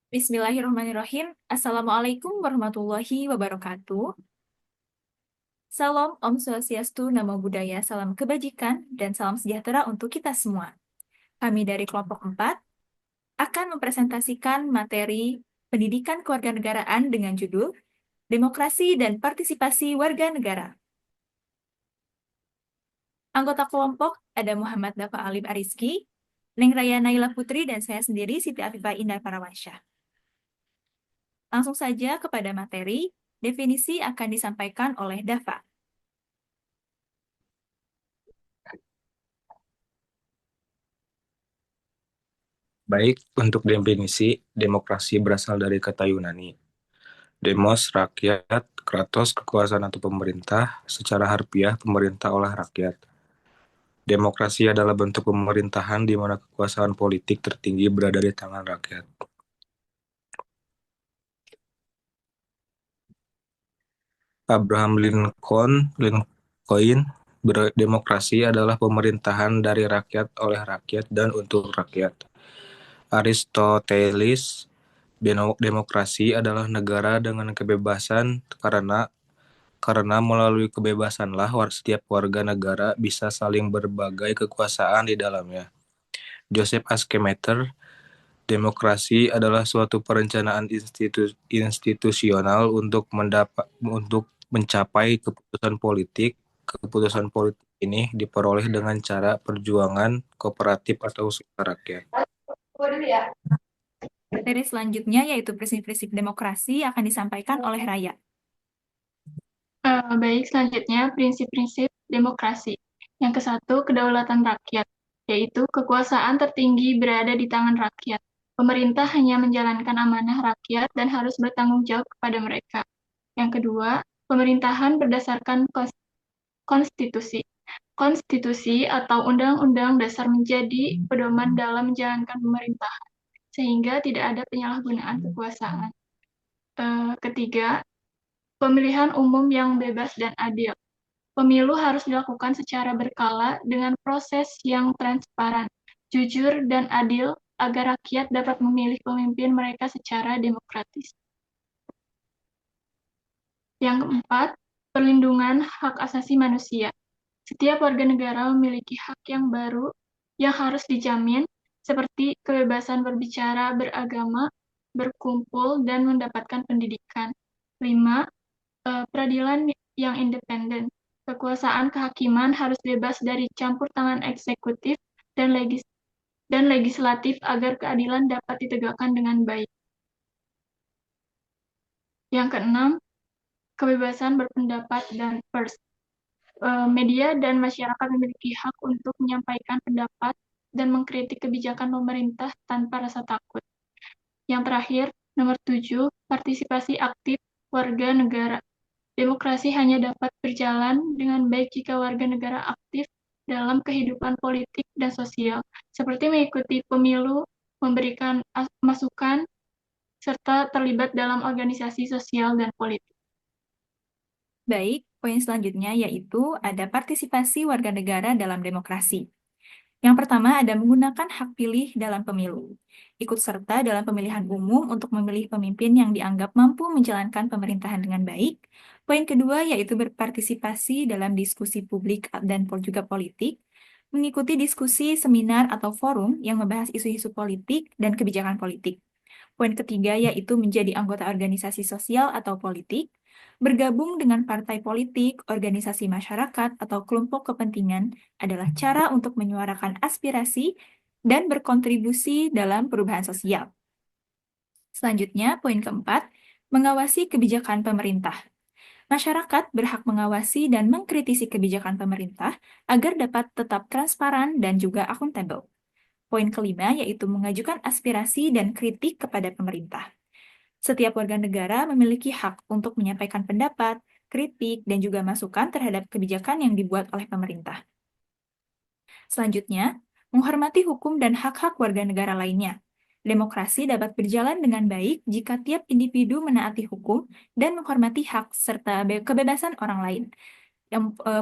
Bismillahirrahmanirrahim. Assalamualaikum warahmatullahi wabarakatuh. Salam, Om Swastiastu, Namo Buddhaya, salam kebajikan, dan salam sejahtera untuk kita semua. Kami dari kelompok 4 akan mempresentasikan materi pendidikan kewarganegaraan dengan judul Demokrasi dan Partisipasi Warga Negara. Anggota kelompok ada Muhammad Dafa Alif Ariski, Neng Raya Naila Putri, dan saya sendiri Siti Afifah Indah Parawansyah. Langsung saja kepada materi, definisi akan disampaikan oleh Dafa. Baik, untuk definisi, demokrasi berasal dari kata Yunani. Demos, rakyat, kratos, kekuasaan atau pemerintah, secara harfiah, pemerintah oleh rakyat. Demokrasi adalah bentuk pemerintahan di mana kekuasaan politik tertinggi berada di tangan rakyat. Abraham Lincoln berdemokrasi adalah pemerintahan dari rakyat oleh rakyat dan untuk rakyat. Aristoteles, demokrasi adalah negara dengan kebebasan karena melalui kebebasanlah setiap warga negara bisa saling berbagai kekuasaan di dalamnya. Joseph Askemeter, demokrasi adalah suatu perencanaan institusional untuk mencapai keputusan politik. Keputusan politik ini diperoleh dengan cara perjuangan kooperatif atau usaha rakyat. Materi selanjutnya yaitu prinsip-prinsip demokrasi akan disampaikan oleh Raya. Baik, selanjutnya prinsip-prinsip demokrasi. Yang ke-1, kedaulatan rakyat, yaitu kekuasaan tertinggi berada di tangan rakyat. Pemerintah hanya menjalankan amanah rakyat dan harus bertanggung jawab kepada mereka. Yang kedua, pemerintahan berdasarkan konstitusi. Konstitusi atau undang-undang dasar menjadi pedoman dalam menjalankan pemerintahan, sehingga tidak ada penyalahgunaan kekuasaan. Ketiga, pemilihan umum yang bebas dan adil. Pemilu harus dilakukan secara berkala dengan proses yang transparan, jujur, dan adil agar rakyat dapat memilih pemimpin mereka secara demokratis. Yang keempat, perlindungan hak asasi manusia. Setiap warga negara memiliki hak yang baru yang harus dijamin, seperti kebebasan berbicara, beragama, berkumpul, dan mendapatkan pendidikan. 5. Peradilan yang independen. Kekuasaan kehakiman harus bebas dari campur tangan eksekutif dan legislatif agar keadilan dapat ditegakkan dengan baik. Yang keenam, kebebasan berpendapat dan pers. Media dan masyarakat memiliki hak untuk menyampaikan pendapat dan mengkritik kebijakan pemerintah tanpa rasa takut. Yang terakhir, nomor 7, partisipasi aktif warga negara. Demokrasi hanya dapat berjalan dengan baik jika warga negara aktif dalam kehidupan politik dan sosial, seperti mengikuti pemilu, memberikan masukan, serta terlibat dalam organisasi sosial dan politik. Baik, poin selanjutnya yaitu ada partisipasi warga negara dalam demokrasi. Yang pertama ada menggunakan hak pilih dalam pemilu. Ikut serta dalam pemilihan umum untuk memilih pemimpin yang dianggap mampu menjalankan pemerintahan dengan baik. Poin kedua yaitu berpartisipasi dalam diskusi publik dan juga politik, mengikuti diskusi, seminar, atau forum yang membahas isu-isu politik dan kebijakan politik. Poin ketiga yaitu menjadi anggota organisasi sosial atau politik, bergabung dengan partai politik, organisasi masyarakat, atau kelompok kepentingan adalah cara untuk menyuarakan aspirasi dan berkontribusi dalam perubahan sosial. Selanjutnya, poin keempat, mengawasi kebijakan pemerintah. Masyarakat berhak mengawasi dan mengkritisi kebijakan pemerintah agar dapat tetap transparan dan juga akuntabel. Poin kelima yaitu mengajukan aspirasi dan kritik kepada pemerintah. Setiap warga negara memiliki hak untuk menyampaikan pendapat, kritik, dan juga masukan terhadap kebijakan yang dibuat oleh pemerintah. Selanjutnya, menghormati hukum dan hak-hak warga negara lainnya. Demokrasi dapat berjalan dengan baik jika tiap individu menaati hukum dan menghormati hak serta kebebasan orang lain.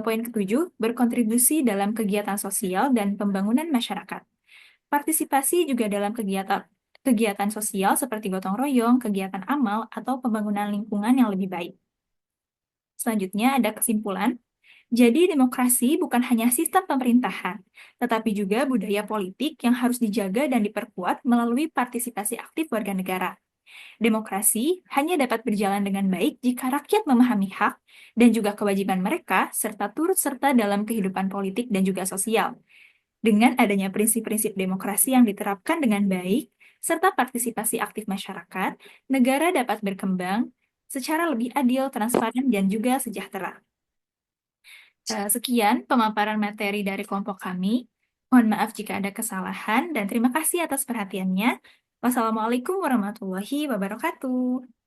Poin ketujuh, berkontribusi dalam kegiatan sosial dan pembangunan masyarakat. Partisipasi juga dalam kegiatan kegiatan sosial seperti gotong royong, kegiatan amal, atau pembangunan lingkungan yang lebih baik. Selanjutnya ada kesimpulan. Jadi demokrasi bukan hanya sistem pemerintahan, tetapi juga budaya politik yang harus dijaga dan diperkuat melalui partisipasi aktif warga negara. Demokrasi hanya dapat berjalan dengan baik jika rakyat memahami hak dan juga kewajiban mereka, serta turut serta dalam kehidupan politik dan juga sosial. Dengan adanya prinsip-prinsip demokrasi yang diterapkan dengan baik, serta partisipasi aktif masyarakat, negara dapat berkembang secara lebih adil, transparan, dan juga sejahtera. Sekian pemaparan materi dari kelompok kami. Mohon maaf jika ada kesalahan, dan terima kasih atas perhatiannya. Wassalamualaikum warahmatullahi wabarakatuh.